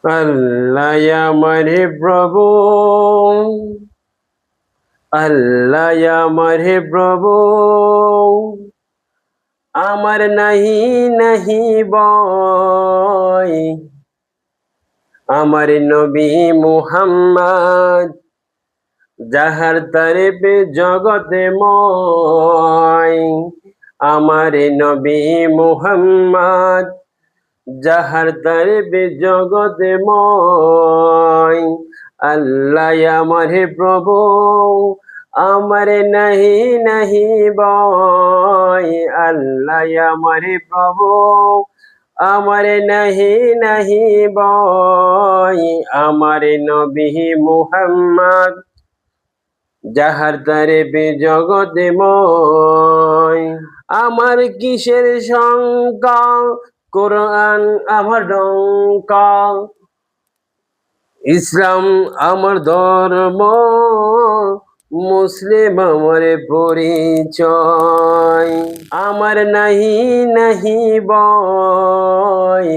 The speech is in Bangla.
আল্লাহ আমার প্রভু, আল্লাহ আমার প্রভু, আমার নাহি নাহি বয়, আমার নবী মুহাম্মদ যাহার তারিফে জগতে ময়, আমার নবী মুহাম্মদ যাহার তারিফে জগতে ময়। আল্লাহ আমার প্রভু, আমার নাহি নাহি বয়, আল্লাহ আমার প্রভু, আমার নাহি নাহি বয়, আমার নবী মুহাম্মদ যাহার তারিফে জগতে ময়। আমার কিসের শঙ্কা, কোরআন আমার ডঙ্কা, ইসলাম আমার ধর্ম, মুসলিম আমার পরিচয়। আমার নাহি নাহি বয়,